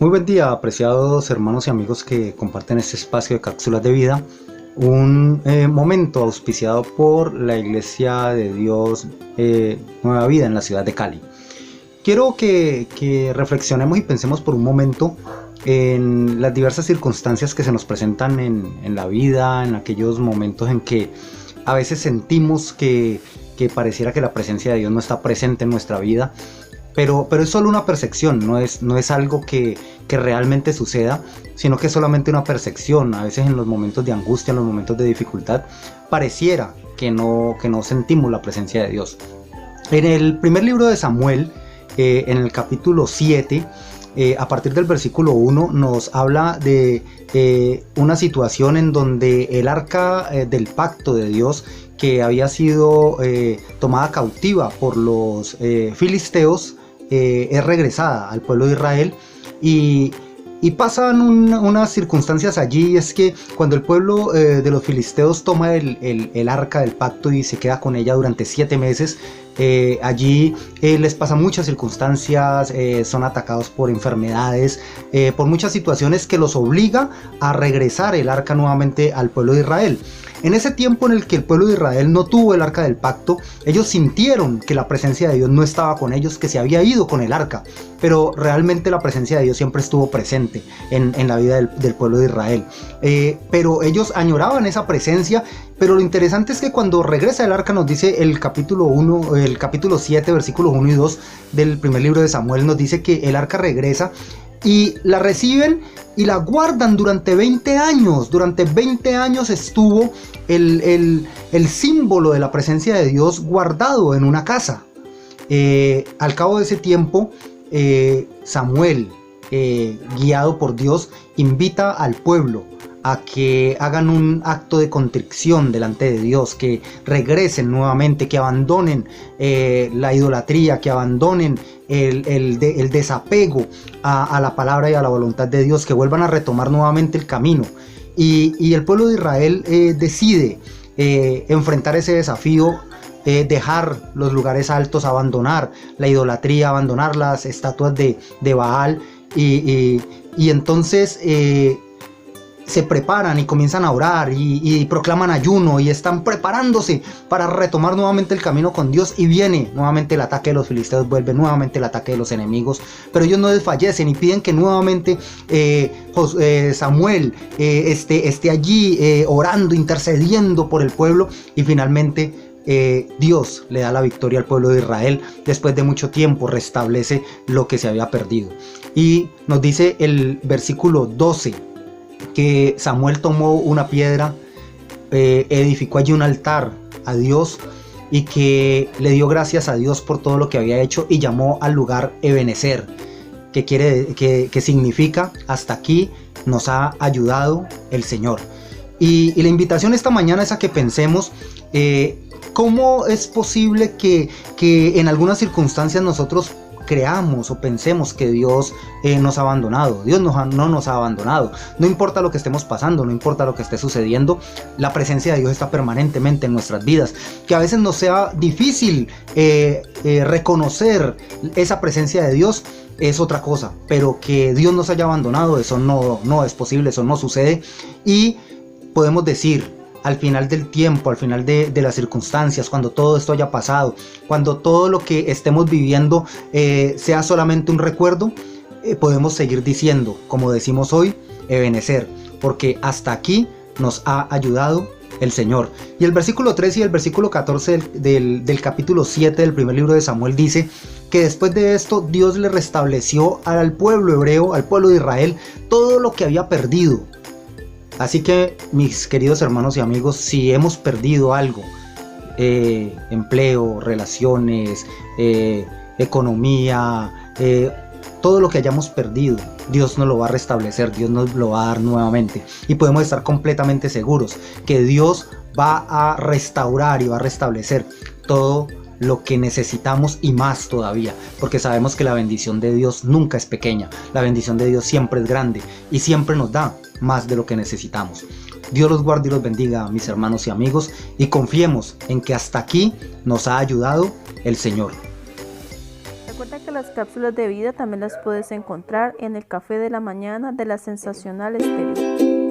Muy buen día, apreciados hermanos y amigos que comparten este espacio de cápsulas de vida. Un momento auspiciado por la Iglesia de Dios Nueva Vida en la ciudad de Cali. Quiero que reflexionemos y pensemos por un momento en las diversas circunstancias que se nos presentan en la vida, en aquellos momentos en que a veces sentimos que pareciera que la presencia de Dios no está presente en nuestra vida. Pero es solo una percepción, no es algo que realmente suceda, sino que es solamente una percepción. A veces en los momentos de angustia, en los momentos de dificultad, pareciera que no sentimos la presencia de Dios. En el primer libro de Samuel, en el capítulo 7, a partir del versículo 1, nos habla de una situación en donde el arca del pacto de Dios, que había sido tomada cautiva por los filisteos, es regresada al pueblo de Israel y pasan unas circunstancias allí. Y es que cuando el pueblo de los filisteos toma el arca del pacto y se queda con ella durante 7 meses, allí les pasan muchas circunstancias, son atacados por enfermedades, por muchas situaciones que los obliga a regresar el arca nuevamente al pueblo de Israel. En ese tiempo en el que el pueblo de Israel no tuvo el arca del pacto, ellos sintieron que la presencia de Dios no estaba con ellos, que se había ido con el arca, pero realmente la presencia de Dios siempre estuvo presente en la vida del pueblo de Israel. Pero ellos añoraban esa presencia. Pero lo interesante es que cuando regresa el arca, nos dice el capítulo 7, versículos 1 y 2 del primer libro de Samuel, nos dice que el arca regresa y la reciben y la guardan durante 20 años. Durante 20 años estuvo el símbolo de la presencia de Dios guardado en una casa. Al cabo de ese tiempo, Samuel, guiado por Dios, invita al pueblo a que hagan un acto de contrición delante de Dios, que regresen nuevamente, que abandonen la idolatría, que abandonen el desapego a la palabra y a la voluntad de Dios, que vuelvan a retomar nuevamente el camino. Y el pueblo de Israel decide enfrentar ese desafío, dejar los lugares altos, abandonar la idolatría, abandonar las estatuas de Baal, y entonces se preparan y comienzan a orar y proclaman ayuno y están preparándose para retomar nuevamente el camino con Dios. Y viene nuevamente el ataque de los filisteos, vuelve nuevamente el ataque de los enemigos, pero ellos no desfallecen y piden que nuevamente Samuel esté allí orando, intercediendo por el pueblo, y finalmente Dios le da la victoria al pueblo de Israel. Después de mucho tiempo restablece lo que se había perdido. Y nos dice el versículo 12 que Samuel tomó una piedra, edificó allí un altar a Dios y que le dio gracias a Dios por todo lo que había hecho, y llamó al lugar Ebenezer, que significa hasta aquí nos ha ayudado el Señor. Y la invitación esta mañana es a que pensemos cómo es posible que en algunas circunstancias nosotros creamos o pensemos que Dios nos ha abandonado. Dios no nos ha abandonado. No importa lo que estemos pasando, no importa lo que esté sucediendo, la presencia de Dios está permanentemente en nuestras vidas. Que a veces nos sea difícil reconocer esa presencia de Dios es otra cosa, pero que Dios nos haya abandonado, eso no es posible, eso no sucede. Y podemos decir, al final del tiempo, al final de las circunstancias, cuando todo esto haya pasado, cuando todo lo que estemos viviendo sea solamente un recuerdo, podemos seguir diciendo, como decimos hoy, Ebenezer, porque hasta aquí nos ha ayudado el Señor. Y el versículo 3 y el versículo 14 del capítulo 7 del primer libro de Samuel dice que después de esto Dios le restableció al pueblo hebreo, al pueblo de Israel, todo lo que había perdido. Así que, mis queridos hermanos y amigos, si hemos perdido algo, empleo, relaciones, economía, todo lo que hayamos perdido, Dios nos lo va a restablecer, Dios nos lo va a dar nuevamente. Y podemos estar completamente seguros que Dios va a restaurar y va a restablecer todo lo que necesitamos y más todavía, porque sabemos que la bendición de Dios nunca es pequeña, la bendición de Dios siempre es grande y siempre nos da más de lo que necesitamos. Dios los guarde y los bendiga, mis hermanos y amigos, y confiemos en que hasta aquí nos ha ayudado el Señor. Recuerda que las cápsulas de vida también las puedes encontrar en el Café de la Mañana de la Sensacional Estéreo.